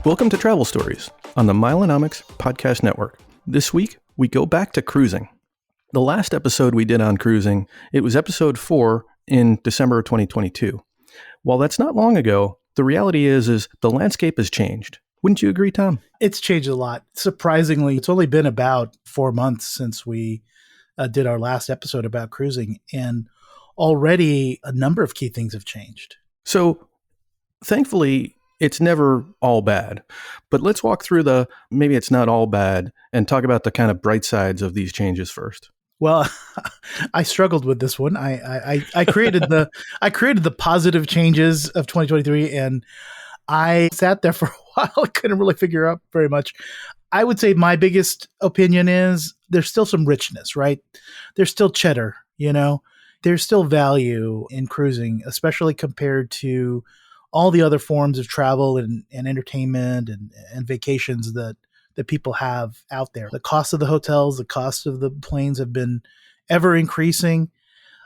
Welcome to Travel Stories on the Milenomics Podcast Network. This week, we go back to cruising. The last episode we did on cruising, it was episode 4 in December of 2022. While that's not long ago, the reality is the landscape has changed. Wouldn't you agree, Tom? It's changed a lot. Surprisingly, it's only been about 4 months since we did our last episode about cruising, and already a number of key things have changed. So, thankfully, it's never all bad, but let's walk through maybe it's not all bad and talk about the kind of bright sides of these changes first. Well, I struggled with this one. I created the positive changes of 2023, and I sat there for a while. I couldn't really figure out very much. I would say my biggest opinion is there's still some richness, right? There's still cheddar, there's still value in cruising, especially compared to all the other forms of travel and entertainment and vacations that people have out there. The cost of the hotels, the cost of the planes have been ever increasing.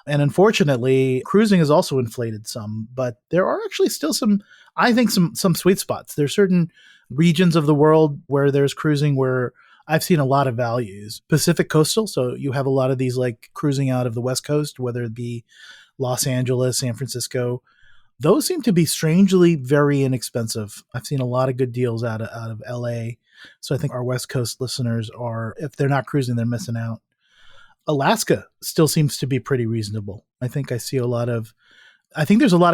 And unfortunately, cruising has also inflated some, but there are actually still some sweet spots. There's certain regions of the world where there's cruising where I've seen a lot of values. Pacific coastal, so you have a lot of these like cruising out of the West Coast, whether it be Los Angeles, San Francisco. Those seem to be strangely very inexpensive. I've seen a lot of good deals out of LA. So I think our West Coast listeners if they're not cruising, they're missing out. Alaska still seems to be pretty reasonable. I think there's a lot of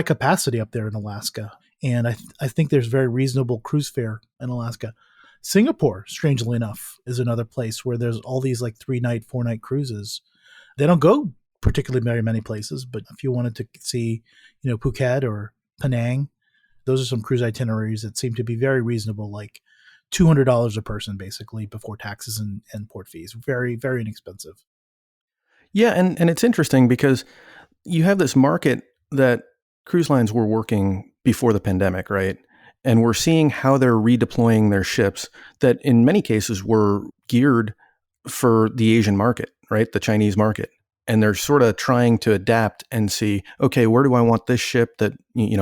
capacity up there in Alaska. And I think there's very reasonable cruise fare in Alaska. Singapore, strangely enough, is another place where there's all these like 3-night, 4-night cruises. They don't go particularly very many places, but if you wanted to see, Phuket or Penang, those are some cruise itineraries that seem to be very reasonable, like $200 a person, basically, before taxes and port fees. Very, very inexpensive. Yeah, and it's interesting because you have this market that cruise lines were working before the pandemic, right? And we're seeing how they're redeploying their ships that in many cases were geared for the Asian market, right? The Chinese market. And they're sort of trying to adapt and see, okay, where do I want this ship that,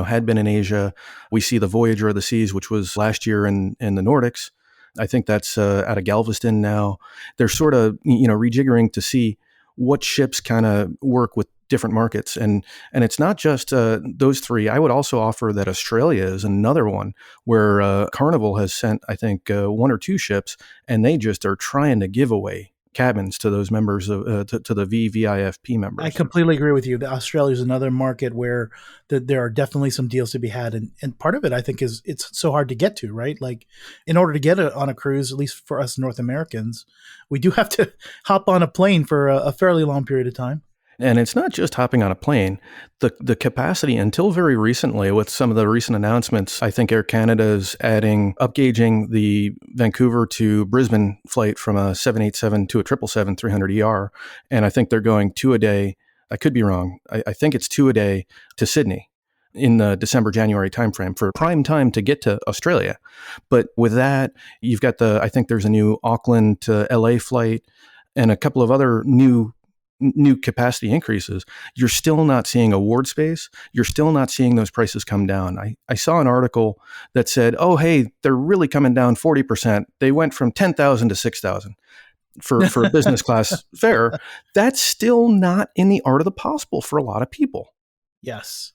had been in Asia? We see the Voyager of the Seas, which was last year in the Nordics. I think that's out of Galveston now. They're sort of, rejiggering to see what ships kind of work with different markets. And it's not just those three. I would also offer that Australia is another one where Carnival has sent, I think, 1 or 2 ships, and they just are trying to give away cabins to those members of to the VVIFP members. I completely agree with you. Australia is another market where there are definitely some deals to be had, and part of it I think is it's so hard to get to, right? Like in order to get on a cruise, at least for us North Americans, we do have to hop on a plane for a fairly long period of time. And it's not just hopping on a plane. The capacity, until very recently, with some of the recent announcements, I think Air Canada is upgauging the Vancouver to Brisbane flight from a 787 to a 777-300ER. And I think they're going 2 a day. I could be wrong. I think it's 2 a day to Sydney in the December-January timeframe for prime time to get to Australia. But with that, you've got I think there's a new Auckland to LA flight and a couple of other new capacity increases. You're still not seeing award space. You're still not seeing those prices come down. I saw an article that said, oh, hey, they're really coming down 40%. They went from 10,000 to 6,000 for a business class fare. That's still not in the art of the possible for a lot of people. Yes.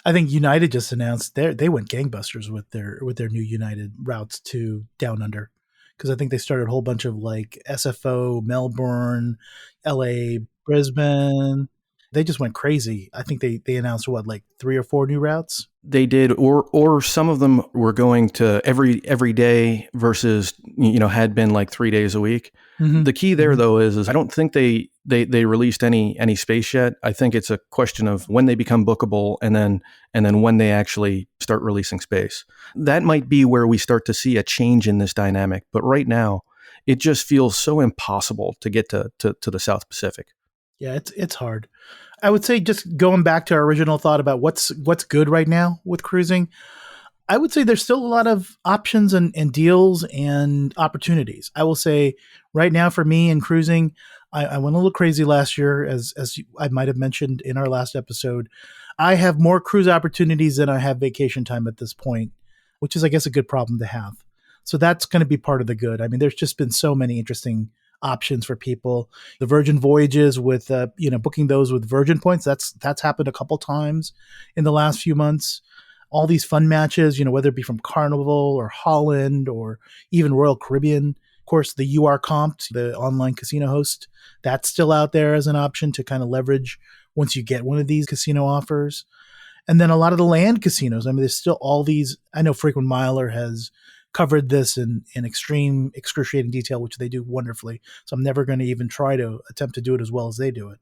I think United just announced they went gangbusters with their new United routes to Down Under. Because I think they started a whole bunch of like SFO, Melbourne, LA, Brisbane. They just went crazy. I think they announced like 3 or 4 new routes. They did, or some of them were going to every day versus had been like 3 days a week. Mm-hmm. The key there though is I don't think they released any space yet. I think it's a question of when they become bookable and then when they actually start releasing space. That might be where we start to see a change in this dynamic. But right now, it just feels so impossible to get to the South Pacific. Yeah, it's hard. I would say just going back to our original thought about what's good right now with cruising, I would say there's still a lot of options and deals and opportunities. I will say right now for me in cruising, I went a little crazy last year, as I might have mentioned in our last episode. I have more cruise opportunities than I have vacation time at this point, which is, I guess, a good problem to have. So that's going to be part of the good. I mean, there's just been so many interesting options for people. The Virgin voyages with, booking those with Virgin points. That's happened a couple times in the last few months. All these fun matches, whether it be from Carnival or Holland or even Royal Caribbean. Of course, the UR Compt, the online casino host, that's still out there as an option to kind of leverage once you get one of these casino offers. And then a lot of the land casinos. I mean, there's still all these. I know Frequent Miler has covered this in extreme, excruciating detail, which they do wonderfully. So I'm never going to even try to attempt to do it as well as they do it.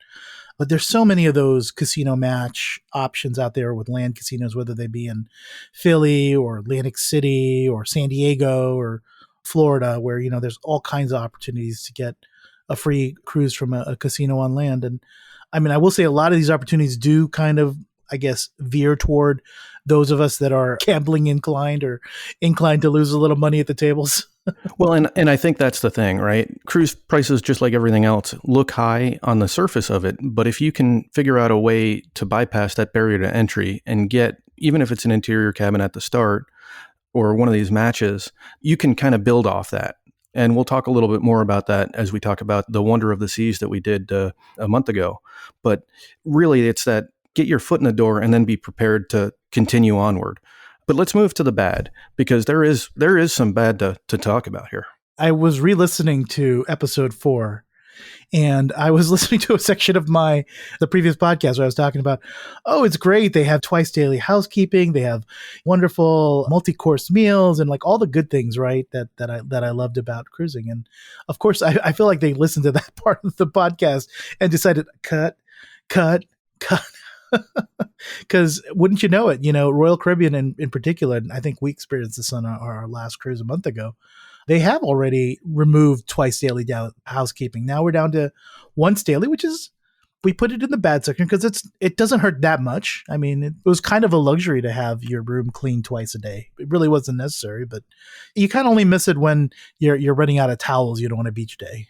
But there's so many of those casino match options out there with land casinos, whether they be in Philly or Atlantic City or San Diego or Florida, where, there's all kinds of opportunities to get a free cruise from a casino on land. And I mean, I will say a lot of these opportunities do kind of, I guess, veer toward those of us that are gambling inclined or inclined to lose a little money at the tables. Well, and I think that's the thing, right? Cruise prices, just like everything else, look high on the surface of it. But if you can figure out a way to bypass that barrier to entry and get, even if it's an interior cabin at the start or one of these matches, you can kind of build off that. And we'll talk a little bit more about that as we talk about the Wonder of the Seas that we did a month ago. But really, it's that get your foot in the door and then be prepared to continue onward. But let's move to the bad, because there is some bad to talk about here. I was re-listening to episode 4, and I was listening to a section of the previous podcast where I was talking about, oh, it's great. They have twice daily housekeeping. They have wonderful multi-course meals and like all the good things, right? That I loved about cruising. And of course, I feel like they listened to that part of the podcast and decided cut. Because wouldn't you know it, Royal Caribbean in particular, and I think we experienced this on our last cruise a month ago, they have already removed twice daily housekeeping. Now we're down to once daily, which is, we put it in the bad section because it doesn't hurt that much. I mean, it was kind of a luxury to have your room cleaned twice a day. It really wasn't necessary, but you kind of only miss it when you're running out of towels, on a beach day.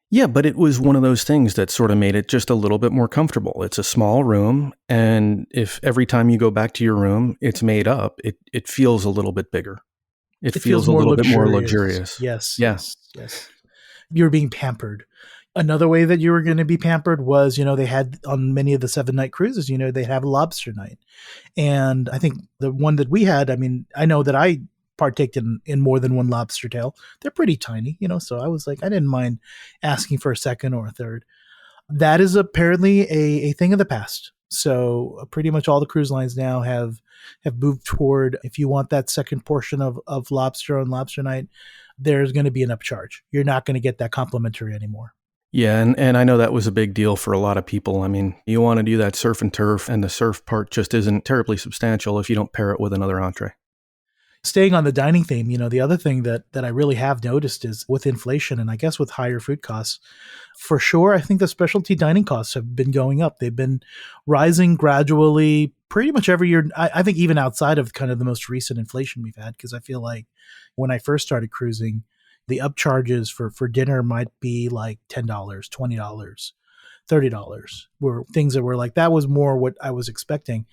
Yeah, but it was one of those things that sort of made it just a little bit more comfortable. It's a small room, and if every time you go back to your room, it's made up, it feels a little bit bigger. It feels a little bit more luxurious. Yes, yeah. yes. You're being pampered. Another way that you were going to be pampered was, they had on many of the 7-night cruises, they have a lobster night. And I think the one that we had, I mean, I know that I partake in more than one lobster tail. They're pretty tiny, so I was like, I didn't mind asking for a second or a third. That is apparently a thing of the past. So pretty much all the cruise lines now have moved toward, if you want that second portion of lobster on lobster night, there's going to be an upcharge. You're not going to get that complimentary anymore. Yeah, and I know that was a big deal for a lot of people. I mean, you want to do that surf and turf, and the surf part just isn't terribly substantial if you don't pair it with another entree. Staying on the dining theme, the other thing that I really have noticed is with inflation and I guess with higher food costs, for sure, I think the specialty dining costs have been going up. They've been rising gradually pretty much every year. I think even outside of kind of the most recent inflation we've had, because I feel like when I first started cruising, the upcharges for dinner might be like $10, $20, $30 were things that were like, that was more what I was expecting.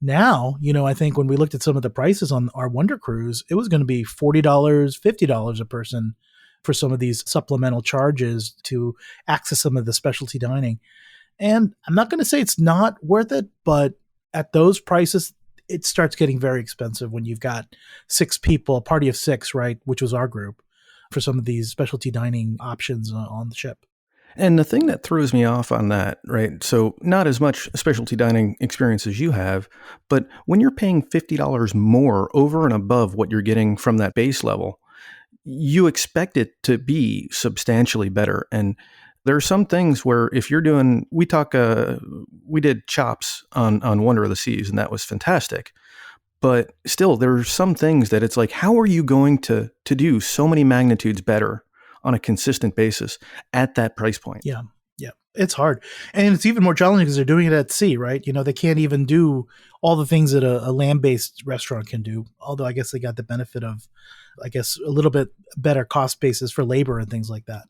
Now, I think when we looked at some of the prices on our Wonder Cruise, it was going to be $40, $50 a person for some of these supplemental charges to access some of the specialty dining. And I'm not going to say it's not worth it, but at those prices, it starts getting very expensive when you've got 6 people, a party of 6, right, which was our group, for some of these specialty dining options on the ship. And the thing that throws me off on that, right? So not as much specialty dining experience as you have, but when you're paying $50 more over and above what you're getting from that base level, you expect it to be substantially better. And there are some things where if you're doing, we did chops on Wonder of the Seas, and that was fantastic. But still, there are some things that it's like, how are you going to do so many magnitudes better on a consistent basis at that price point? Yeah. It's hard. And it's even more challenging because they're doing it at sea, right? They can't even do all the things that a land-based restaurant can do. Although I guess they got the benefit of, I guess, a little bit better cost basis for labor and things like that.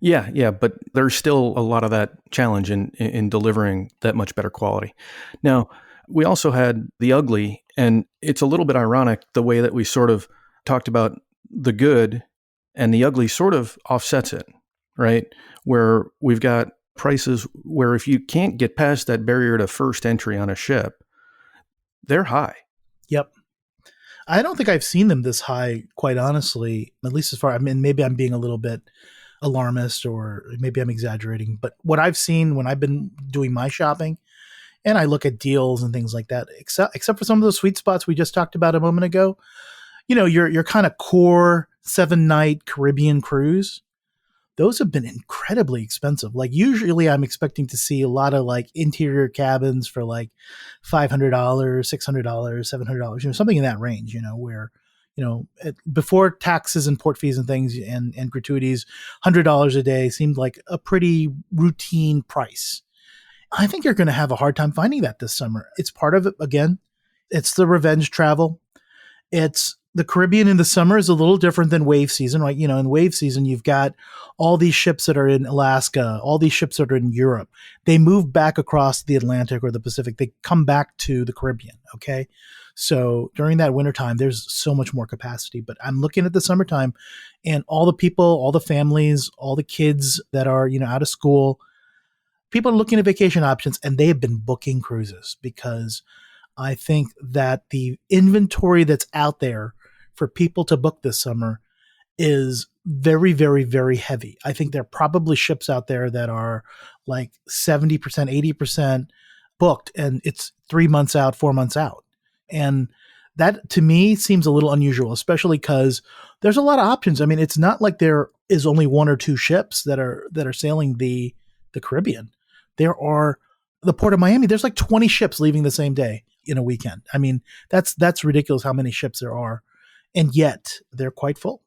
Yeah, yeah, but there's still a lot of that challenge in delivering that much better quality. Now, we also had the ugly, and it's a little bit ironic the way that we sort of talked about the good and the ugly sort of offsets it, right? Where we've got prices where if you can't get past that barrier to first entry on a ship, they're high. Yep. I don't think I've seen them this high, quite honestly, at least as far, I mean, maybe I'm being a little bit alarmist or maybe I'm exaggerating, but what I've seen when I've been doing my shopping and I look at deals and things like that, except for some of those sweet spots we just talked about a moment ago, your kind of core 7-night Caribbean cruise, those have been incredibly expensive. Like usually I'm expecting to see a lot of like interior cabins for like $500, $600, $700, something in that range, where, before taxes and port fees and things and gratuities, $100 a day seemed like a pretty routine price. I think you're going to have a hard time finding that this summer. It's part of it. Again, it's the revenge travel. It's the Caribbean in the summer is a little different than wave season, right? In wave season, you've got all these ships that are in Alaska, all these ships that are in Europe. They move back across the Atlantic or the Pacific. They come back to the Caribbean. Okay. So during that wintertime, there's so much more capacity. But I'm looking at the summertime and all the people, all the families, all the kids that are, out of school, people are looking at vacation options and they have been booking cruises because I think that the inventory that's out there for people to book this summer is very, very, very heavy. I think there are probably ships out there that are like 70%, 80% booked, and it's 3 months out, 4 months out. And that to me seems a little unusual, especially because there's a lot of options. I mean, it's not like there is only one or two ships that are sailing the Caribbean. There are the Port of Miami. There's like 20 ships leaving the same day in a weekend. I mean, that's ridiculous how many ships there are, and yet they're quite full.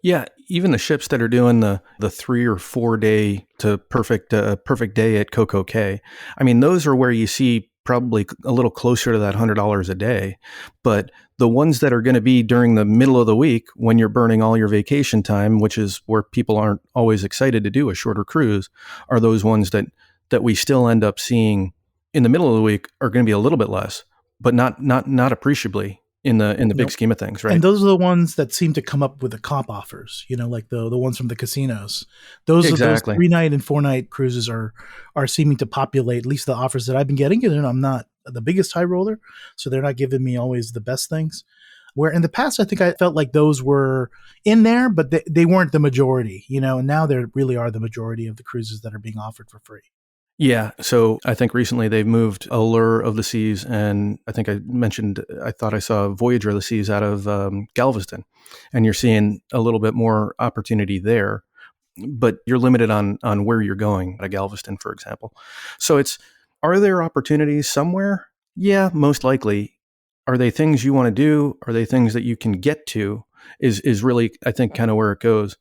Yeah, even the ships that are doing the 3 or 4 day to perfect day at CocoCay. I mean, those are where you see probably a little closer to that $100 a day. But the ones that are going to be during the middle of the week when you're burning all your vacation time, which is where people aren't always excited to do a shorter cruise, are those ones that we still end up seeing in the middle of the week are going to be a little bit less, but not appreciably in the big scheme of things, right? And those are the ones that seem to come up with the comp offers, like the ones from the casinos. Those Exactly. Those 3-night and 4-night cruises are seeming to populate at least the offers that I've been getting. And I'm not the biggest high roller, so they're not giving me always the best things. Where in the past, I think I felt like those were in there, but they weren't the majority, and now they really are the majority of the cruises that are being offered for free. Yeah. So I think recently they've moved Allure of the Seas, and I think I mentioned, I thought I saw Voyager of the Seas out of Galveston, and you're seeing a little bit more opportunity there, but you're limited on where you're going at Galveston, for example. So are there opportunities somewhere? Yeah, most likely. Are they things you want to do? Are they things that you can get to? Is really, I think, kind of where it goes.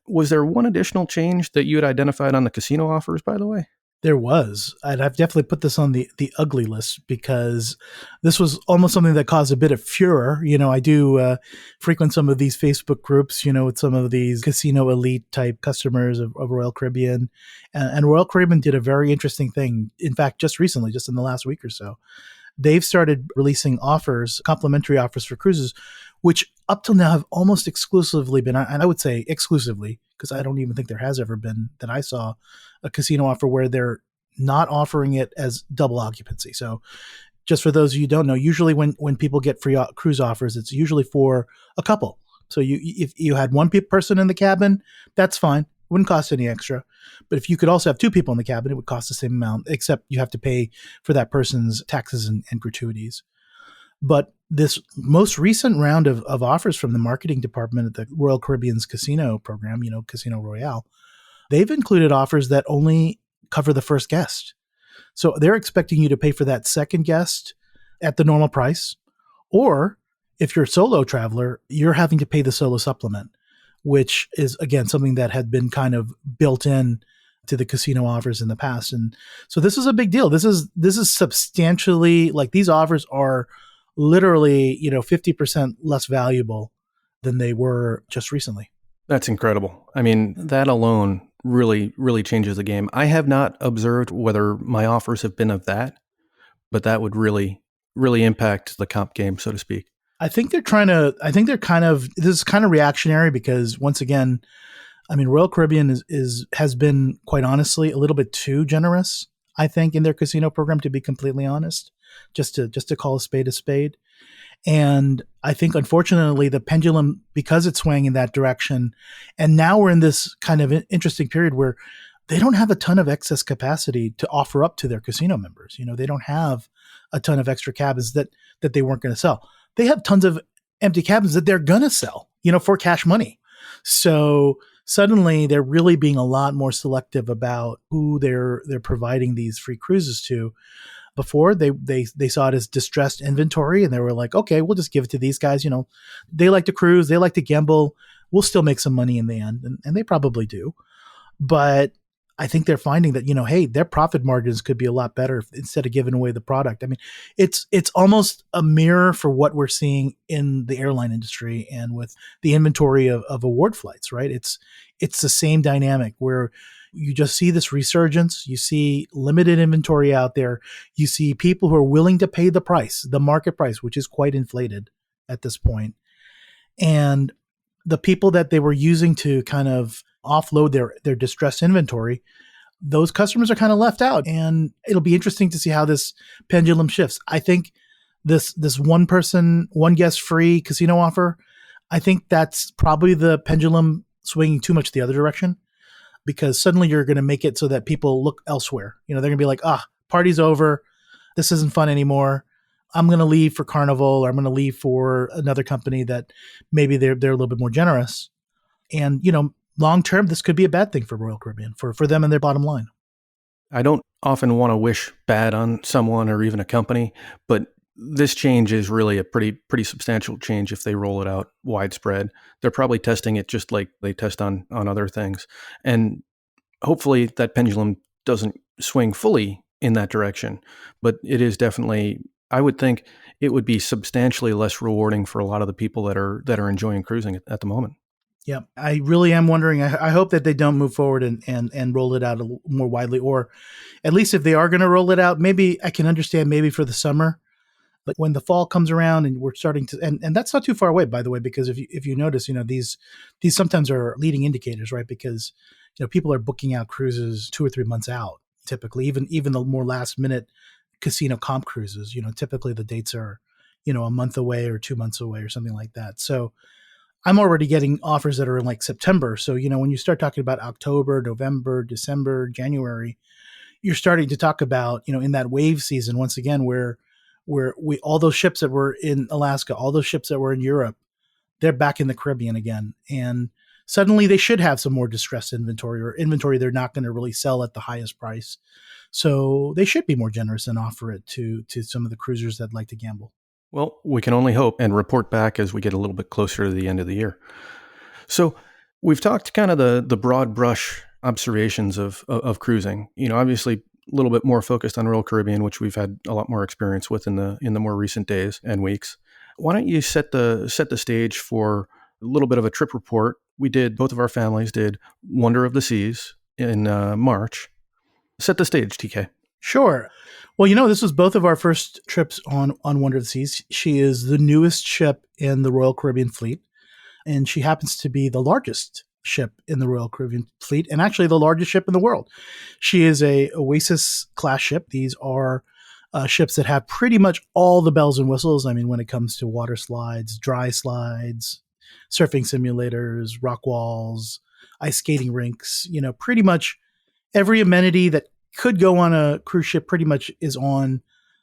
Was there one additional change that you had identified on the casino offers, by the way? There was, and I've definitely put this on the ugly list because this was almost something that caused a bit of furor. I do frequent some of these Facebook groups, with some of these casino elite type customers of Royal Caribbean. And Royal Caribbean did a very interesting thing. In fact, just recently, just in the last week or so, they've started releasing offers, complimentary offers for cruises, which up till now have almost exclusively been, and I would say exclusively, because I don't even think there has ever been that I saw a casino offer where they're not offering it as double occupancy. So just for those of you who don't know, usually when people get free cruise offers, it's usually for a couple. So if you had one person in the cabin, that's fine. Wouldn't cost any extra. But if you could also have two people in the cabin, it would cost the same amount, except you have to pay for that person's taxes and gratuities. But this most recent round of offers from the marketing department at the Royal Caribbean's casino program, Casino Royale, they've included offers that only cover the first guest. So they're expecting you to pay for that second guest at the normal price. Or if you're a solo traveler, you're having to pay the solo supplement, which is, again, something that had been kind of built in to the casino offers in the past. And so this is a big deal. This is substantially, like, these offers are literally, 50% less valuable than they were just recently. That's incredible. I mean, that alone really, really changes the game. I have not observed whether my offers have been of that, but that would really, really impact the comp game, so to speak. I think they're this is kind of reactionary because, once again, I mean, Royal Caribbean has been, quite honestly, a little bit too generous, I think, in their casino program, to be completely honest, just to call a spade a spade. And I think, unfortunately, the pendulum, because it's swaying in that direction, and now we're in this kind of interesting period where they don't have a ton of excess capacity to offer up to their casino members. They don't have a ton of extra cabins that they weren't going to sell. They have tons of empty cabins that they're going to sell, for cash money. So suddenly they're really being a lot more selective about who they're providing these free cruises to. Before, they saw it as distressed inventory, and they were like, okay, we'll just give it to these guys. They like to cruise, they like to gamble. We'll still make some money in the end, and they probably do. But I think they're finding that, hey, their profit margins could be a lot better instead of giving away the product. I mean, it's almost a mirror for what we're seeing in the airline industry and with the inventory of award flights, right? It's the same dynamic where you just see this resurgence. You see limited inventory out there. You see people who are willing to pay the price, the market price, which is quite inflated at this point. And the people that they were using to kind of offload their distressed inventory, those customers are kind of left out. And it'll be interesting to see how this pendulum shifts. I think this one person, one guest free casino offer, I think that's probably the pendulum swinging too much the other direction, because suddenly you're going to make it so that people look elsewhere. They're going to be like, party's over. This isn't fun anymore. I'm going to leave for Carnival, or I'm going to leave for another company that maybe they're a little bit more generous. And, long term, this could be a bad thing for Royal Caribbean, for them and their bottom line. I don't often want to wish bad on someone or even a company, but this change is really a pretty substantial change if they roll it out widespread. They're probably testing it just like they test on other things. And hopefully that pendulum doesn't swing fully in that direction. But it is definitely, I would think it would be substantially less rewarding for a lot of the people that are enjoying cruising at the moment. Yeah, I really am wondering. I hope that they don't move forward and roll it out a little more widely, or at least if they are going to roll it out, maybe I can understand maybe for the summer. But when the fall comes around and we're starting to, and that's not too far away, by the way, because if you notice, these sometimes are leading indicators, right? Because, people are booking out cruises 2 or 3 months out, typically, even the more last minute casino comp cruises, typically the dates are, a month away or 2 months away or something like that. So I'm already getting offers that are in like September. So, when you start talking about October, November, December, January, you're starting to talk about, in that wave season, once again, where all those ships that were in Alaska, all those ships that were in Europe, they're back in the Caribbean again. And suddenly they should have some more distressed inventory, or inventory they're not going to really sell at the highest price. So they should be more generous and offer it to some of the cruisers that like to gamble. Well, we can only hope and report back as we get a little bit closer to the end of the year. So we've talked kind of the broad brush observations of cruising. Obviously a little bit more focused on Royal Caribbean, which we've had a lot more experience with in the more recent days and weeks. Why don't you set the stage for a little bit of a trip report? Both of our families did Wonder of the Seas in March. Set the stage, TK. Sure. Well, this was both of our first trips on Wonder of the Seas. She is the newest ship in the Royal Caribbean fleet, and she happens to be the largest ship in the Royal Caribbean fleet, and actually the largest ship in the world. She is a Oasis class ship. These are ships that have pretty much all the bells and whistles. I mean, when it comes to water slides, dry slides, surfing simulators, rock walls, ice skating rinks, pretty much every amenity that could go on a cruise ship pretty much is on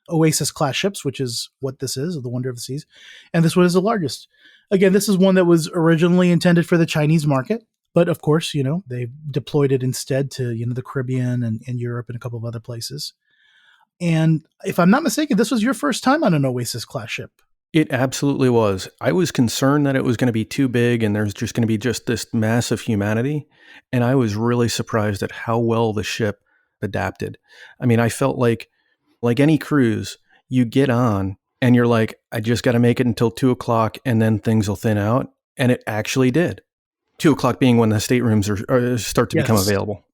Oasis class ships, which is what this is, the Wonder of the Seas. And this one is the largest. Again, this is one that was originally intended for the Chinese market, but of course, they deployed it instead to, the Caribbean and Europe and a couple of other places. And if I'm not mistaken, this was your first time on an Oasis class ship. It absolutely was. I was concerned that it was going to be too big and there's just going to be just this mass of humanity. And I was really surprised at how well the ship adapted. I mean, I felt like any cruise, you get on and you're like, I just got to make it until 2 o'clock and then things will thin out. And it actually did. 2 o'clock being when the staterooms start to become Yes. available.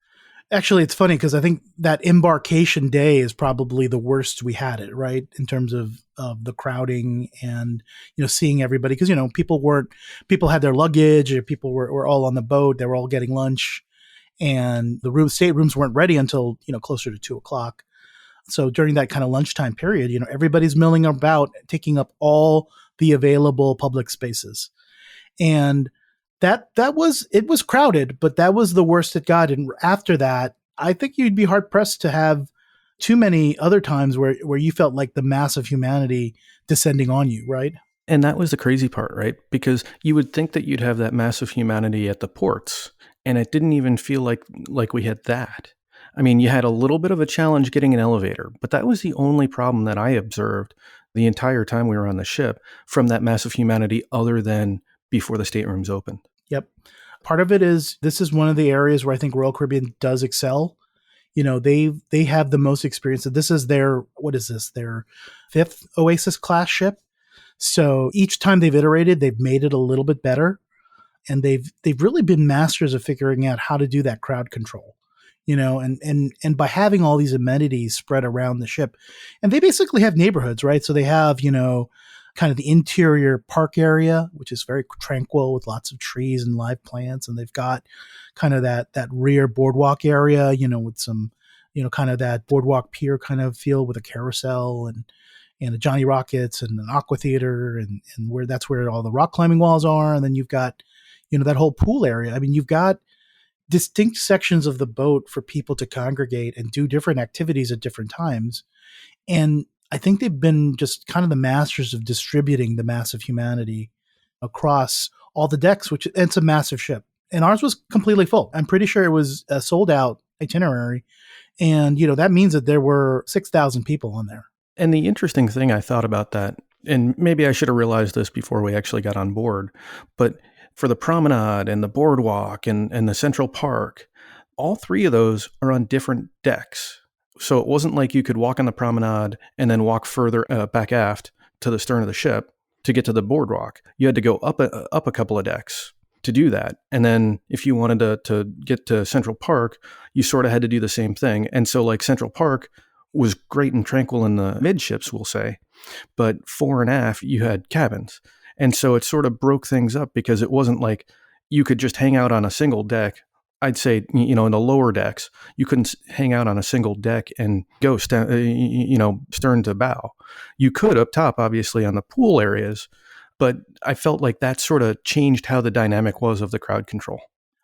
Actually, it's funny because I think that embarkation day is probably the worst we had it, right? In terms of the crowding and, seeing everybody. Because, people had their luggage, or people were all on the boat. They were all getting lunch. And the staterooms weren't ready until, closer to 2 o'clock. So during that kind of lunchtime period, everybody's milling about, taking up all the available public spaces. And it was crowded, but that was the worst it got. And after that, I think you'd be hard pressed to have too many other times where you felt like the mass of humanity descending on you, right? And that was the crazy part, right? Because you would think that you'd have that massive humanity at the ports, and it didn't even feel like we had that. I mean, you had a little bit of a challenge getting an elevator, but that was the only problem that I observed the entire time we were on the ship from that massive humanity, other than before the staterooms opened. Yep. Part of it is this is one of the areas where I think Royal Caribbean does excel. They have the most experience. This is their their fifth Oasis class ship. So each time they've iterated, they've made it a little bit better, and they've really been masters of figuring out how to do that crowd control. And by having all these amenities spread around the ship, and they basically have neighborhoods, right? So they have, kind of the interior park area, which is very tranquil with lots of trees and live plants. And they've got kind of that rear boardwalk area, with some, kind of that boardwalk pier kind of feel with a carousel and a Johnny Rockets and an aqua theater and where that's where all the rock climbing walls are. And then you've got, that whole pool area. I mean, you've got distinct sections of the boat for people to congregate and do different activities at different times. And I think they've been just kind of the masters of distributing the mass of humanity across all the decks, which it's a massive ship. And ours was completely full. I'm pretty sure it was a sold out itinerary. And, that means that there were 6,000 people on there. And the interesting thing I thought about that, and maybe I should have realized this before we actually got on board, but for the promenade and the boardwalk and the Central Park, all three of those are on different decks. So it wasn't like you could walk on the promenade and then walk further back aft to the stern of the ship to get to the boardwalk. You had to go up a couple of decks to do that. And then if you wanted to get to Central Park, you sort of had to do the same thing. And so like Central Park was great and tranquil in the midships, we'll say, but fore and aft, you had cabins. And so it sort of broke things up because it wasn't like you could just hang out on a single deck. I'd say, in the lower decks, you couldn't hang out on a single deck and go, stern to bow. You could up top, obviously, on the pool areas, but I felt like that sort of changed how the dynamic was of the crowd control.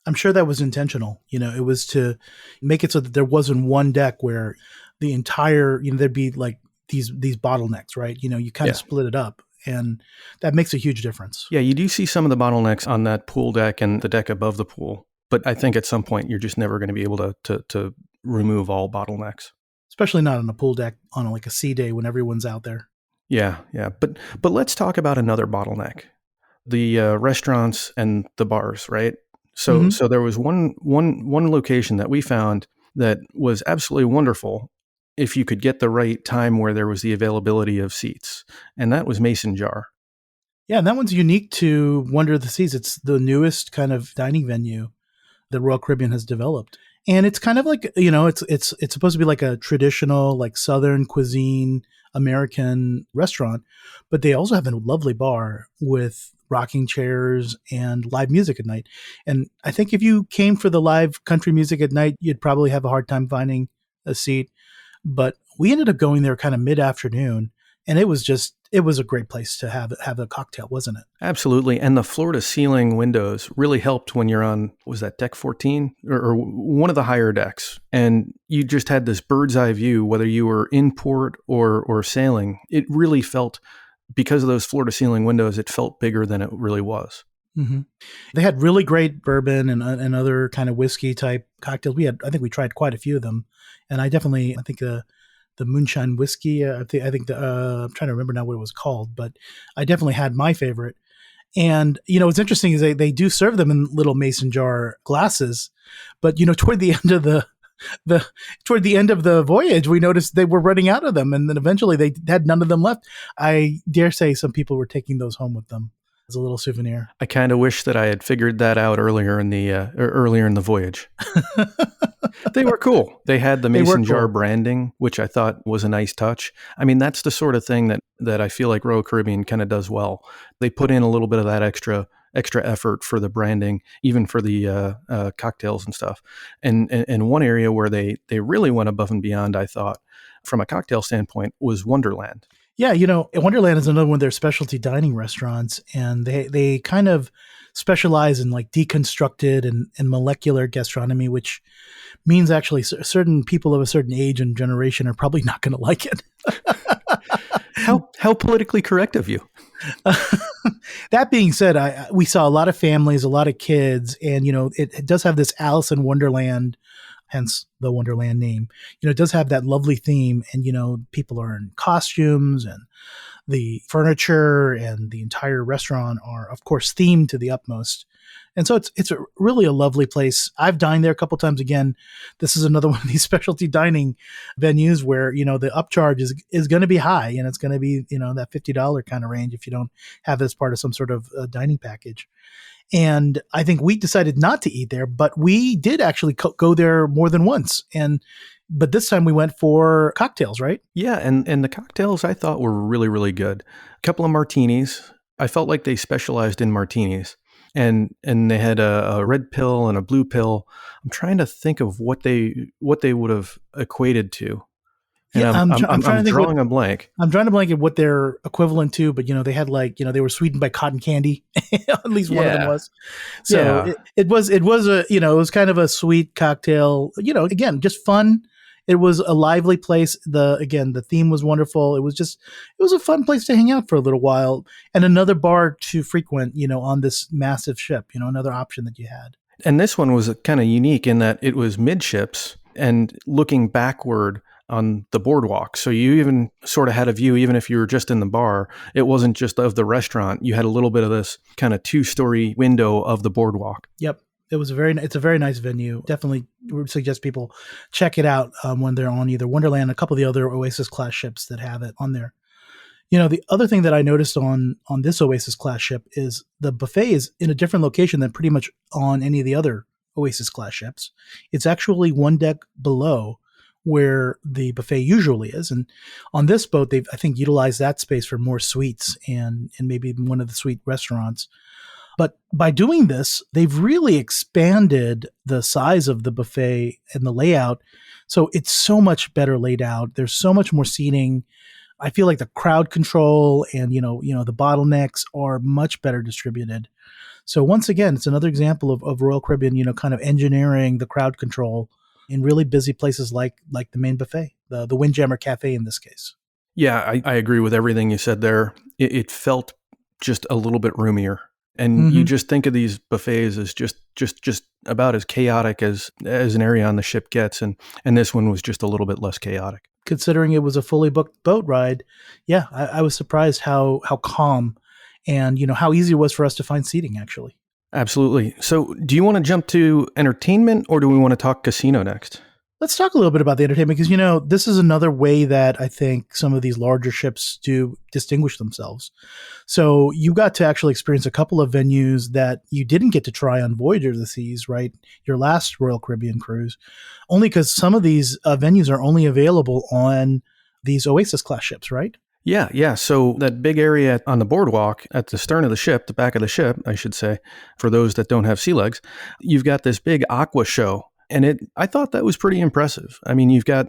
I'm sure that was intentional. It was to make it so that there wasn't one deck where the entire, there'd be like these bottlenecks, right? You kind of split it up. And that makes a huge difference. Yeah, you do see some of the bottlenecks on that pool deck and the deck above the pool. But I think at some point you're just never going to be able to remove all bottlenecks. Especially not on a pool deck on like a sea day when everyone's out there. Yeah. But let's talk about another bottleneck: the restaurants and the bars, right? So there was one location that we found that was absolutely wonderful if you could get the right time where there was the availability of seats, and that was Mason Jar. Yeah, and that one's unique to Wonder of the Seas. It's the newest kind of dining venue that Royal Caribbean has developed. And it's kind of like, it's supposed to be like a traditional, like Southern cuisine American restaurant, but they also have a lovely bar with rocking chairs and live music at night. And I think if you came for the live country music at night, you'd probably have a hard time finding a seat. But we ended up going there kind of mid-afternoon, and it was a great place to have a cocktail, wasn't it? Absolutely. And the floor to ceiling windows really helped when you're on, was that deck 14 or one of the higher decks? And you just had this bird's eye view, whether you were in port or sailing. It really felt, because of those floor to ceiling windows, it felt bigger than it really was. Mm-hmm. They had really great bourbon and other kind of whiskey type cocktails. I think we tried quite a few of them. And I think the moonshine whiskey. I think I'm trying to remember now what it was called, but I definitely had my favorite. And what's interesting is they do serve them in little mason jar glasses, but toward the end of the toward the end of the voyage, we noticed they were running out of them, and then eventually they had none of them left. I dare say some people were taking those home with them as a little souvenir. I kind of wish that I had figured that out earlier in the voyage. They were cool. They had the mason jar branding, which I thought was a nice touch. I mean, that's the sort of thing that I feel like Royal Caribbean kind of does well. They put in a little bit of that extra effort for the branding, even for the cocktails and stuff. And one area where they really went above and beyond, I thought, from a cocktail standpoint, was Wonderland. Yeah, Wonderland is another one of their specialty dining restaurants, and they kind of specialize in like deconstructed and molecular gastronomy, which means actually certain people of a certain age and generation are probably not going to like it. How politically correct of you. That being said, we saw a lot of families, a lot of kids, and it does have this Alice in Wonderland, hence the Wonderland name. It does have that lovely theme, and people are in costumes, and the furniture and the entire restaurant are, of course, themed to the utmost. And so it's really a lovely place. I've dined there a couple times. Again, this is another one of these specialty dining venues where, the upcharge is going to be high, and it's going to be, that $50 kind of range if you don't have it as part of some sort of dining package. And I think we decided not to eat there, but we did actually go there more than once. But this time we went for cocktails, right? Yeah, and the cocktails I thought were really, really good. A couple of martinis. I felt like they specialized in martinis. And they had a red pill and a blue pill. I'm trying to think of what they would have equated to. And yeah, I'm trying to think drawing a blank. I'm trying to blank at what they're equivalent to, but they had they were sweetened by cotton candy. At least one of them was. So it was it was kind of a sweet cocktail. Again, just fun. It was a lively place. The theme was wonderful. It was a fun place to hang out for a little while, and another bar to frequent, on this massive ship, another option that you had. And this one was kind of unique in that it was midships and looking backward on the boardwalk. So you even sort of had a view, even if you were just in the bar, it wasn't just of the restaurant. You had a little bit of this kind of 2-story window of the boardwalk. Yep. It's a very nice venue. Definitely would suggest people check it out when they're on either Wonderland, a couple of the other Oasis class ships that have it on there. The other thing that I noticed on this Oasis class ship is the buffet is in a different location than pretty much on any of the other Oasis class ships. It's actually one deck below where the buffet usually is. And on this boat, they've, I think, utilized that space for more suites and maybe one of the suite restaurants. But by doing this, they've really expanded the size of the buffet and the layout. So it's so much better laid out. There's so much more seating. I feel like the crowd control and, the bottlenecks are much better distributed. So once again, it's another example of Royal Caribbean, kind of engineering the crowd control in really busy places like the main buffet, the Windjammer Cafe in this case. Yeah, I agree with everything you said there. It felt just a little bit roomier. And you just think of these buffets as just about as chaotic as an area on the ship gets. And this one was just a little bit less chaotic. Considering it was a fully booked boat ride, yeah, I was surprised how calm and, how easy it was for us to find seating, actually. Absolutely. So do you want to jump to entertainment or do we want to talk casino next? Let's talk a little bit about the entertainment because, this is another way that I think some of these larger ships do distinguish themselves. So you got to actually experience a couple of venues that you didn't get to try on Voyager of the Seas, right? Your last Royal Caribbean cruise, only because some of these venues are only available on these Oasis class ships, right? Yeah. So that big area on the boardwalk at the stern of the ship, the back of the ship, I should say, for those that don't have sea legs, you've got this big aqua show. And I thought that was pretty impressive. I mean, you've got,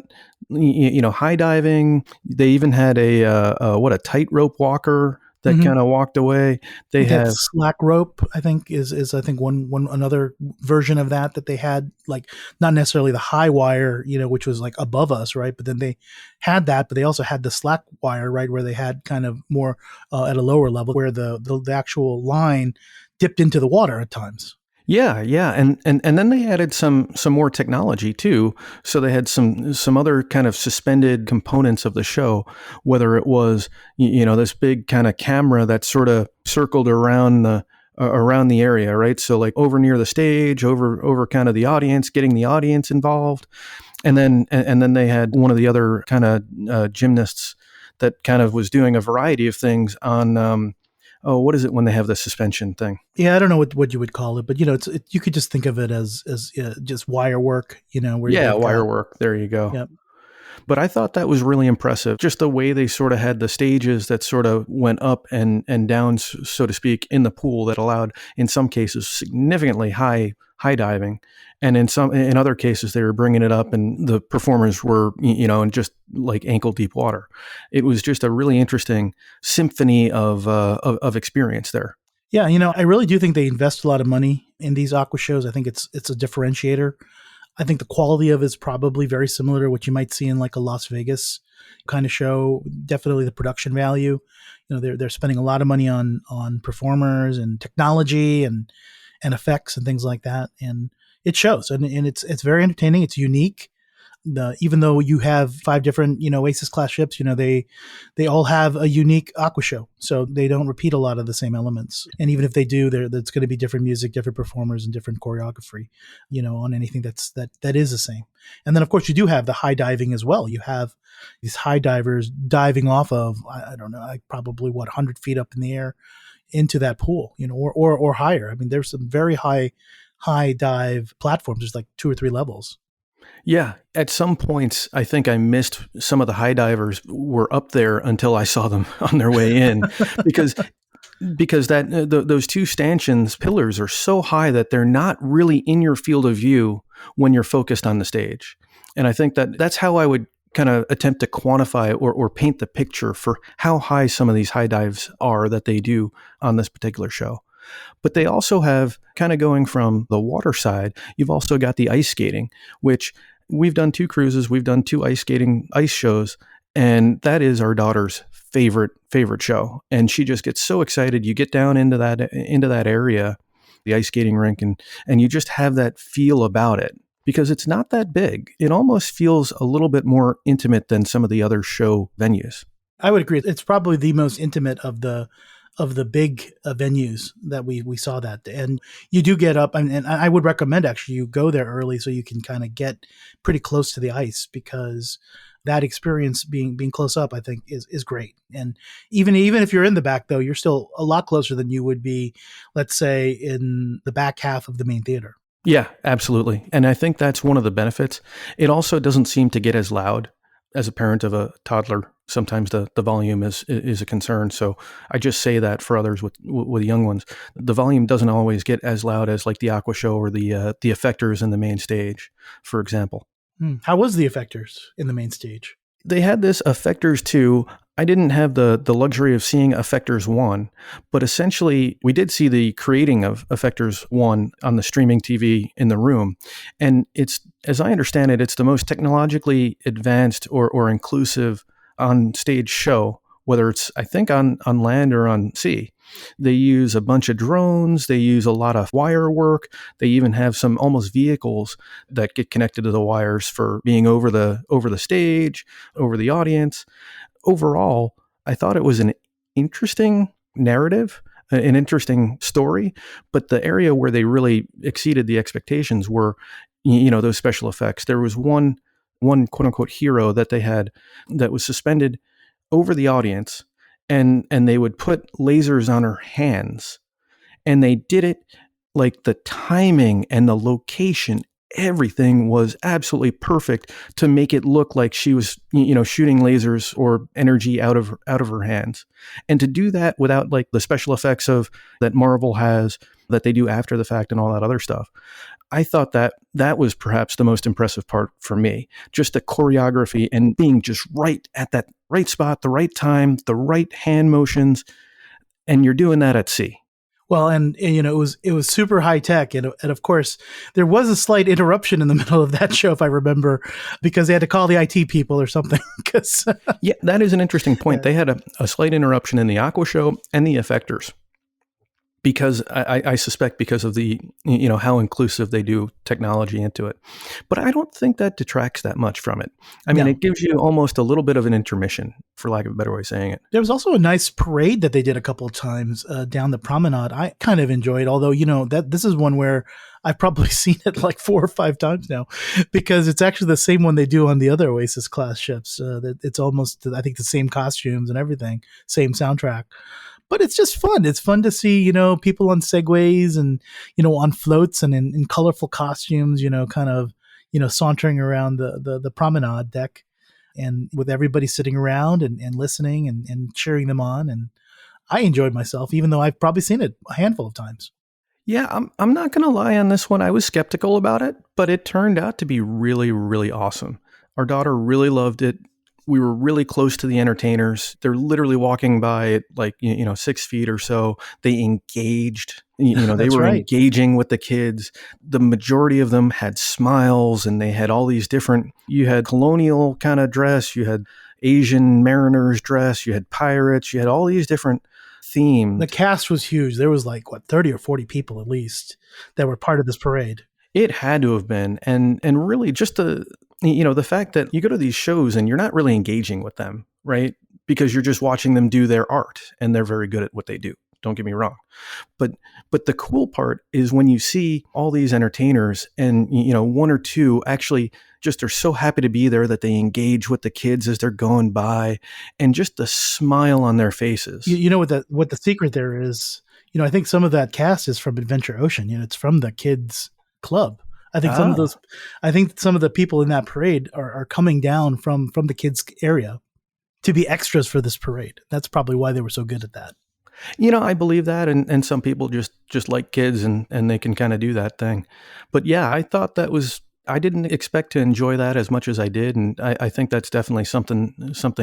high diving. They even had a tightrope walker that kind of walked away. They have slack rope, I think is I think one another version of that they had, like not necessarily the high wire, which was like above us, right? But then they had that, but they also had the slack wire, right, where they had kind of more at a lower level where the actual line dipped into the water at times. Yeah, yeah, and then they added some more technology too. So they had some other kind of suspended components of the show, whether it was this big kind of camera that sort of circled around the area, right? So like over near the stage, over kind of the audience, getting the audience involved, and then they had one of the other kind of gymnasts that kind of was doing a variety of things on. Oh, what is it when they have the suspension thing? Yeah, I don't know what you would call it, but you could just think of it as just wire work, where Yeah, they've wire got. work. There you go. Yeah. But I thought that was really impressive. Just the way they sort of had the stages that sort of went up and down, so to speak, in the pool that allowed, in some cases, significantly high diving, and in other cases they were bringing it up, and the performers were in just like ankle deep water. It was just a really interesting symphony of experience there. Yeah, I really do think they invest a lot of money in these aqua shows. I think it's a differentiator. I think the quality of it is probably very similar to what you might see in like a Las Vegas kind of show. Definitely the production value. They're spending a lot of money on performers and technology and effects and things like that, and it shows. And it's very entertaining. It's unique. Even though you have 5 different Oasis class ships, they all have a unique aqua show, so they don't repeat a lot of the same elements. And even if they do, there's going to be different music, different performers, and different choreography, on anything that is the same. And then of course you do have the high diving as well. You have these high divers diving off of, I don't know, like probably 100 feet up in the air into that pool, or higher. I mean, there's some very high dive platforms. There's like 2 or 3 levels. Yeah, at some points, I think I missed some of the high divers were up there until I saw them on their way in, because those two stanchions pillars are so high that they're not really in your field of view when you're focused on the stage. And I think that's how I would kind of attempt to quantify or paint the picture for how high some of these high dives are that they do on this particular show. But they also have, kind of going from the water side, you've also got the ice skating, which we've done 2 cruises, we've done 2 ice shows, and that is our daughter's favorite show. And she just gets so excited. You get down into that area, the ice skating rink, and you just have that feel about it, because it's not that big. It almost feels a little bit more intimate than some of the other show venues. I would agree. It's probably the most intimate of the big venues that we saw that. And you do get up, and I would recommend actually you go there early so you can kind of get pretty close to the ice, because that experience being close up, I think is great. And even if you're in the back though, you're still a lot closer than you would be, let's say, in the back half of the main theater. Yeah, absolutely. And I think that's one of the benefits. It also doesn't seem to get as loud. As a parent of a toddler, sometimes the volume is a concern. So I just say that for others with young ones. The volume doesn't always get as loud as like the Aqua Show or the effectors in the main stage, for example. How was the effectors in the main stage? They had this Effectors 2. I didn't have the luxury of seeing Effectors 1, but essentially we did see the creating of Effectors 1 on the streaming TV in the room. And it's, as I understand it, it's the most technologically advanced or inclusive on-stage show, whether it's, I think, on land or on sea. They use a bunch of drones. They use a lot of wire work. They even have some almost vehicles that get connected to the wires for being over the stage, over the audience. Overall, I thought it was an interesting narrative, an interesting story, but the area where they really exceeded the expectations were, those special effects. There was one quote unquote hero that they had that was suspended over the audience, and they would put lasers on her hands, and they did it like the timing and the location. Everything was absolutely perfect to make it look like she was, shooting lasers or energy out of her hands. And to do that without like the special effects of that Marvel has that they do after the fact and all that other stuff. I thought that was perhaps the most impressive part for me. Just the choreography and being just right at that right spot, the right time, the right hand motions. And you're doing that at sea. Well, and it was super high tech, and of course there was a slight interruption in the middle of that show, if I remember, because they had to call the IT people or something. Yeah, that is an interesting point. Yeah. They had a slight interruption in the Aqua Show and the Effectors. because I suspect because of the how inclusive they do technology into it. But I don't think that detracts that much from it. I mean, No. it gives you almost a little bit of an intermission, for lack of a better way of saying it. There was also a nice parade that they did a couple of times down the promenade. I kind of enjoyed, although that this is one where I've probably seen it like 4 or 5 times now, because it's actually the same one they do on the other Oasis class ships. That it's almost, I think, the same costumes and everything, same soundtrack. But it's just fun. It's fun to see, people on segways and, on floats and in colorful costumes, kind of, sauntering around the promenade deck, and with everybody sitting around and listening and cheering them on. And I enjoyed myself, even though I've probably seen it a handful of times. Yeah, I'm not going to lie on this one. I was skeptical about it, but it turned out to be really, really awesome. Our daughter really loved it. We were really close to the entertainers. They're literally walking by at like 6 feet or so. They engaged. They That's were right. engaging with the kids. The majority of them had smiles, and they had all these different. You had colonial kind of dress. You had Asian mariners dress. You had pirates. You had all these different The themes. cast was huge. There was like, what, 30 or 40 people at least that were part of this parade. It had to have been, and really just the fact that you go to these shows and you're not really engaging with them, right? Because you're just watching them do their art, and they're very good at what they do. Don't get me wrong, but the cool part is when you see all these entertainers, and one or two actually just are so happy to be there that they engage with the kids as they're going by, and just the smile on their faces. You know what the secret there is? I think some of that cast is from Adventure Ocean. It's from the kids club. I think some of Ah. those, I think some of the people in that parade are coming down from the kids area to be extras for this parade. That's probably why they were so good at that. I believe that, and some people just like kids, and they can kind of do that thing. But yeah, I thought that was. I didn't expect to enjoy that as much as I did, and I think that's definitely something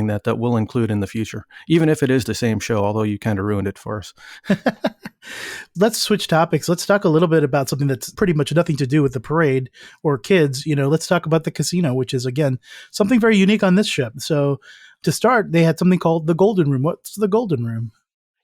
that we'll include in the future, even if it is the same show. Although you kind of ruined it for us. Let's switch topics. Let's talk a little bit about something that's pretty much nothing to do with the parade or kids. Let's talk about the casino, which is, again, something very unique on this ship. So to start, they had something called the Golden Room. What's the Golden Room?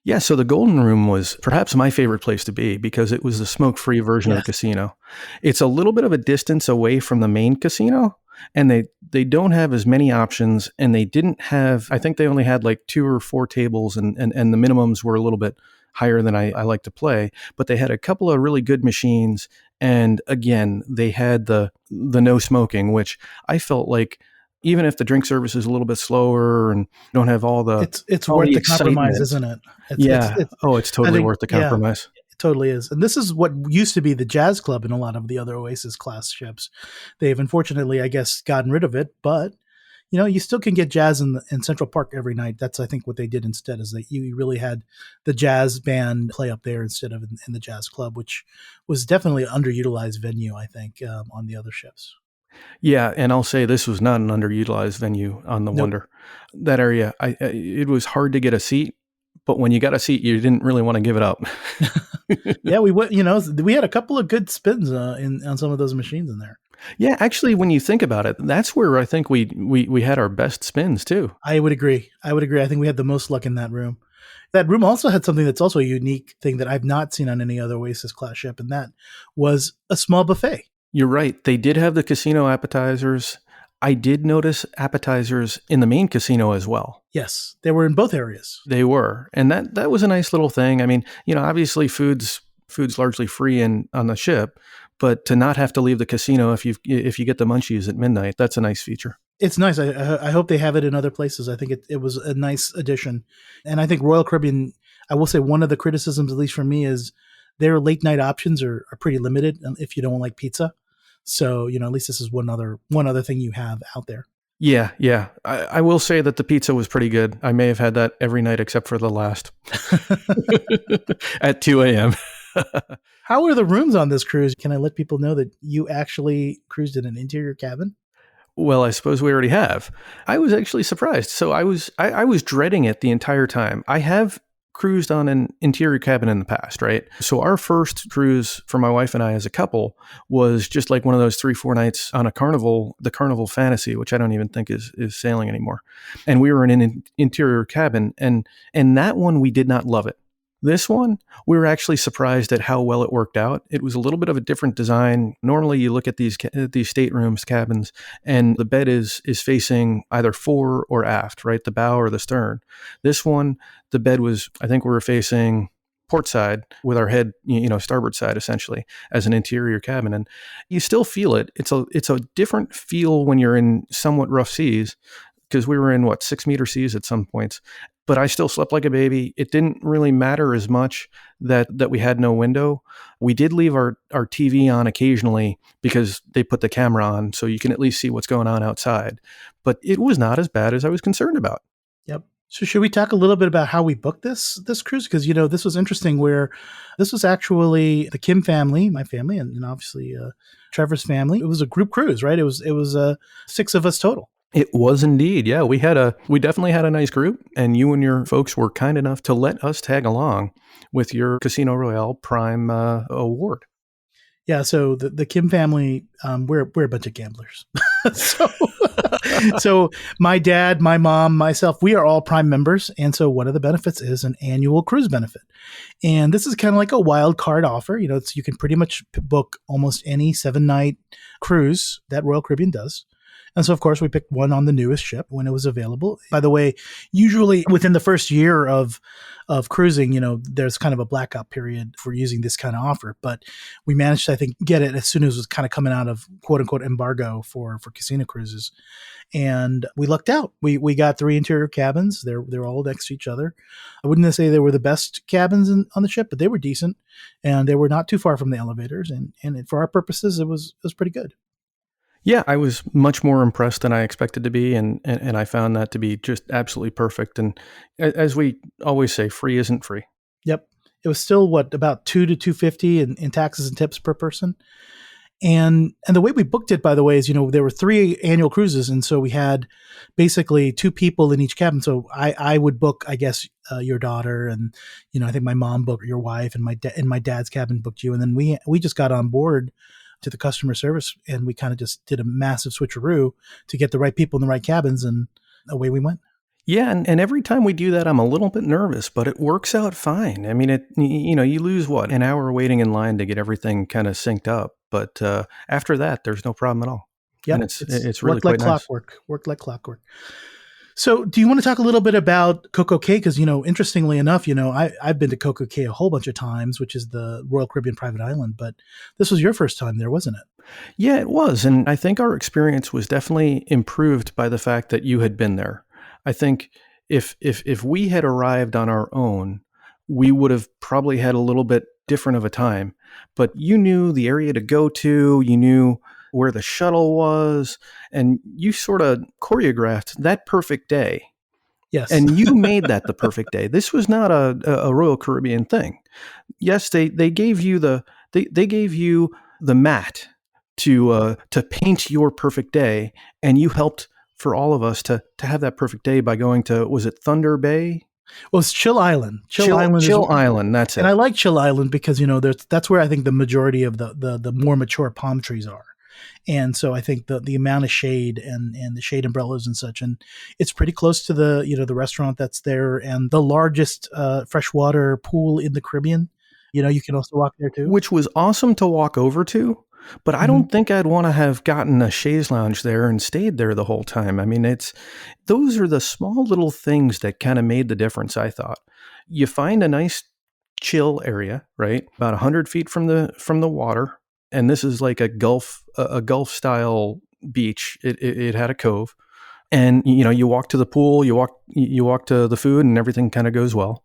Yeah, so the Golden Room was perhaps my favorite place to be because it was the smoke-free version of the Yes. casino. It's a little bit of a distance away from the main casino, and they don't have as many options, and they didn't have. I think they only had like 2 or 4 tables, and the minimums were a little bit higher than I like to play. But they had a couple of really good machines, and again, they had the no smoking, which I felt like. Even if the drink service is a little bit slower and don't have It's all worth the the compromise, excitement. isn't it? Yeah. Oh, it's I totally think, worth the yeah, compromise. it totally is. And this is what used to be the Jazz Club in a lot of the other Oasis class ships. They've unfortunately, I guess, gotten rid of it, but you still can get jazz in Central Park every night. That's, I think, what they did instead, is that you really had the jazz band play up there instead of in the Jazz Club, which was definitely an underutilized venue, I think, on the other ships. Yeah, and I'll say this was not an underutilized venue on the Nope. Wonder. That area, it was hard to get a seat, but when you got a seat, you didn't really want to give it up. Yeah, we went. We had a couple of good spins on some of those machines in there. Yeah, actually, when you think about it, that's where I think we had our best spins too. I would agree. I think we had the most luck in that room. That room also had something that's also a unique thing that I've not seen on any other Oasis class ship, and that was a small buffet. You're right. They did have the casino appetizers. I did notice appetizers in the main casino as well. Yes, they were in both areas. They were, and that was a nice little thing. I mean, obviously food's largely free on the ship, but to not have to leave the casino if you get the munchies at midnight, that's a nice feature. It's nice. I hope they have it in other places. I think it was a nice addition, and I think Royal Caribbean. I will say one of the criticisms, at least for me, is their late night options are pretty limited if you don't like pizza. So at least this is one other thing you have out there. Yeah, yeah. I will say that the pizza was pretty good. I may have had that every night except for the last at 2 a.m. How are the rooms on this cruise? Can I let people know that you actually cruised in an interior cabin? Well, I suppose we already have. I was actually surprised. So I was dreading it the entire time. I have cruised on an interior cabin in the past, right? So our first cruise for my wife and I as a couple was just like one of those 3-4 nights on a Carnival, the Carnival Fantasy, which I don't even think is sailing anymore. And we were in an interior cabin, and that one we did not love it. This one, we were actually surprised at how well it worked out. It was a little bit of a different design. Normally, you look at these staterooms, cabins, and the bed is facing either fore or aft, right, the bow or the stern. This one, the bed was, I think, we were facing port side with our head, starboard side essentially as an interior cabin, and you still feel it. It's a different feel when you're in somewhat rough seas because we were in 6-meter seas at some points, but I still slept like a baby. It didn't really matter as much that we had no window. We did leave our TV on occasionally because they put the camera on so you can at least see what's going on outside. But it was not as bad as I was concerned about. Yep. So should we talk a little bit about how we booked this cruise? Because, this was interesting where this was actually the Kim family, my family, and obviously Trevor's family. It was a group cruise, right? It was 6 of us total. It was indeed. Yeah, we definitely had a nice group, and you and your folks were kind enough to let us tag along with your Casino Royale Prime award. Yeah, so the Kim family, we're a bunch of gamblers. So my dad, my mom, myself, we are all Prime members, and so one of the benefits is an annual cruise benefit, and this is kind of like a wild card offer. You can pretty much book almost any 7-night cruise that Royal Caribbean does. And so, of course, we picked one on the newest ship when it was available. By the way, usually within the first year of cruising, there's kind of a blackout period for using this kind of offer. But we managed to, I think, get it as soon as it was kind of coming out of quote unquote embargo for casino cruises. And we lucked out. We got 3 interior cabins. They're all next to each other. I wouldn't say they were the best cabins on the ship, but they were decent, and they were not too far from the elevators. And for our purposes, it was pretty good. Yeah, I was much more impressed than I expected to be, and I found that to be just absolutely perfect. And as we always say, free isn't free. Yep. It was still about $200 to $250 in taxes and tips per person. And the way we booked it, by the way, is, there were 3 annual cruises. And so we had basically 2 people in each cabin. So I would book, I guess, your daughter, and, I think my mom booked your wife, and my dad's cabin booked you. And then we just got on board to the customer service, and we kind of just did a massive switcheroo to get the right people in the right cabins, and away we went. Yeah, and every time we do that, I'm a little bit nervous, but it works out fine. I mean, you lose an hour waiting in line to get everything kind of synced up, but after that, there's no problem at all. Yeah, and it's really quite nice. Worked like clockwork. So do you want to talk a little bit about CocoCay? Because, interestingly enough, I've been to CocoCay a whole bunch of times, which is the Royal Caribbean private island, but this was your first time there, wasn't it? Yeah, it was. And I think our experience was definitely improved by the fact that you had been there. I think if we had arrived on our own, we would have probably had a little bit different of a time, but you knew the area to go to, you knew where the shuttle was, and you sort of choreographed that perfect day. Yes. And you made that the perfect day. This was not a Royal Caribbean thing. Yes, they gave you they gave you the mat to paint your perfect day, and you helped for all of us to have that perfect day by going to, was it Thunder Bay? Well, it's Chill Island. Chill Island, that's it. And I like Chill Island because, that's where I think the majority of the more mature palm trees are. And so I think the amount of shade and the shade umbrellas and such, and it's pretty close to the restaurant that's there, and the largest freshwater pool in the Caribbean. You can also walk there too. Which was awesome to walk over to, but I don't think I'd want to have gotten a chaise lounge there and stayed there the whole time. I mean, those are the small little things that kind of made the difference, I thought. You find a nice chill area, right? About 100 feet from the water. And this is like a Gulf style beach. It had a cove, and you walk to the pool, you walk to the food, and everything kind of goes well.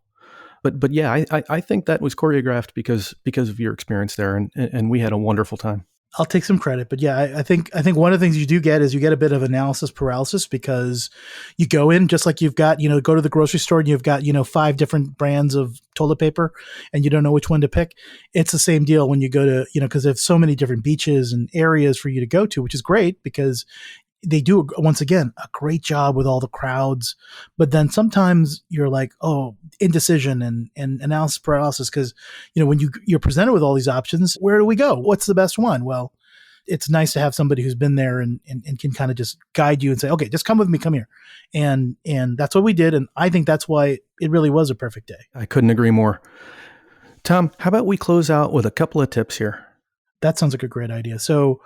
But yeah, I think that was choreographed because of your experience there, and we had a wonderful time. I'll take some credit, but yeah, I think one of the things you do get is you get a bit of analysis paralysis, because you go in just like you've got, go to the grocery store and you've got, 5 different brands of toilet paper and you don't know which one to pick. It's the same deal when you go to, because there's so many different beaches and areas for you to go to, which is great because they do, once again, a great job with all the crowds. But then sometimes you're like, indecision and analysis paralysis, because, when you're presented with all these options, where do we go? What's the best one? Well, it's nice to have somebody who's been there and can kind of just guide you and say, okay, just come with me, come here. And that's what we did. And I think that's why it really was a perfect day. I couldn't agree more. Tom, how about we close out with a couple of tips here? That sounds like a great idea. So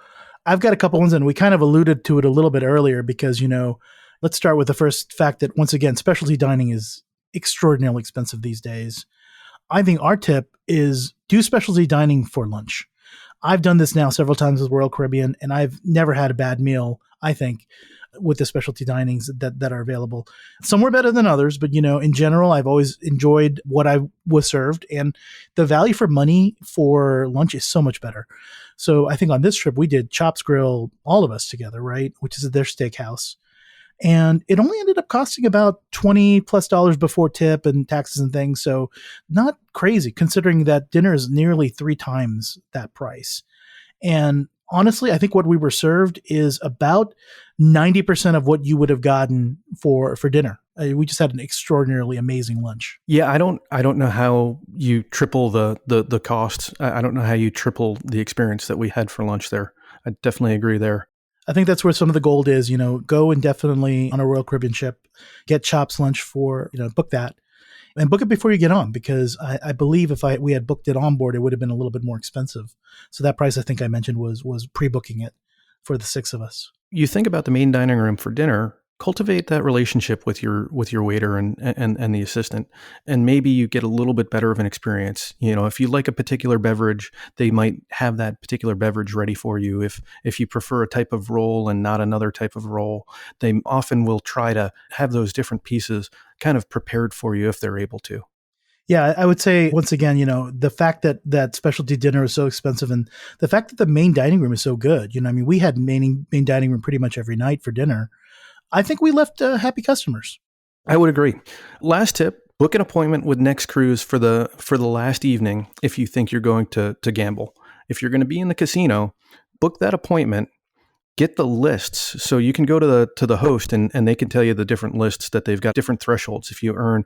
I've got a couple ones, and we kind of alluded to it a little bit earlier because, let's start with the first fact that, once again, specialty dining is extraordinarily expensive these days. I think our tip is do specialty dining for lunch. I've done this now several times with Royal Caribbean, and I've never had a bad meal, I think, with the specialty dinings that are available. Some were better than others, but, in general, I've always enjoyed what I was served, and the value for money for lunch is so much better. So I think on this trip, we did Chops Grill, all of us together, right, which is their steakhouse. And it only ended up costing about $20+ before tip and taxes and things. So not crazy, considering that dinner is nearly 3 times that price. And honestly, I think what we were served is about 90% of what you would have gotten for dinner. We just had an extraordinarily amazing lunch. Yeah, I don't know how you triple the costs. I don't know how you triple the experience that we had for lunch there. I definitely agree there. I think that's where some of the gold is, go and definitely on a Royal Caribbean ship, get Chops lunch for, book that and book it before you get on, because I believe if we had booked it on board, it would have been a little bit more expensive. So that price I think I mentioned was pre-booking it for the 6 of us. You think about the main dining room for dinner, cultivate that relationship with your waiter and the assistant, and maybe you get a little bit better of an experience. If you like a particular beverage, they might have that particular beverage ready for you. If you prefer a type of roll and not another type of roll, they often will try to have those different pieces kind of prepared for you if they're able to. Yeah, I would say, once again, the fact that specialty dinner is so expensive, and the fact that the main dining room is so good. We had main dining room pretty much every night for dinner. I think we left happy customers. I would agree. Last tip, book an appointment with Next Cruise for the last evening if you think you're going to gamble. If you're going to be in the casino, book that appointment, get the lists so you can go to the host and they can tell you the different lists that they've got different thresholds. If you earn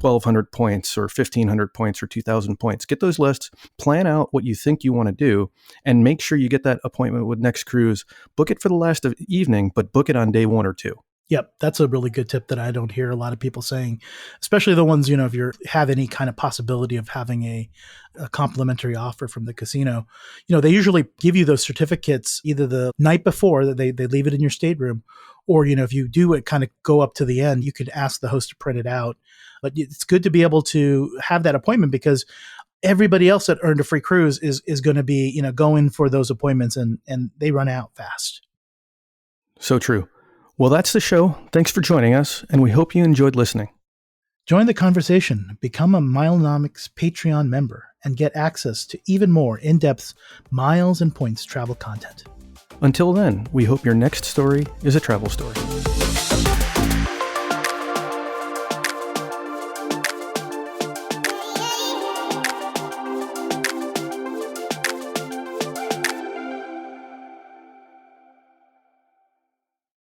1,200 points or 1,500 points or 2,000 points, get those lists, plan out what you think you want to do, and make sure you get that appointment with Next Cruise. Book it for the last evening, but book it on day 1 or 2. Yep, that's a really good tip that I don't hear a lot of people saying, especially the ones, if you have any kind of possibility of having a complimentary offer from the casino. They usually give you those certificates either the night before, that they leave it in your stateroom, or, if you do it kind of go up to the end, you could ask the host to print it out. But it's good to be able to have that appointment, because everybody else that earned a free cruise is going to be, going for those appointments, and they run out fast. So true. Well, that's the show. Thanks for joining us, and we hope you enjoyed listening. Join the conversation, become a Milenomics Patreon member, and get access to even more in-depth miles and points travel content. Until then, we hope your next story is a travel story.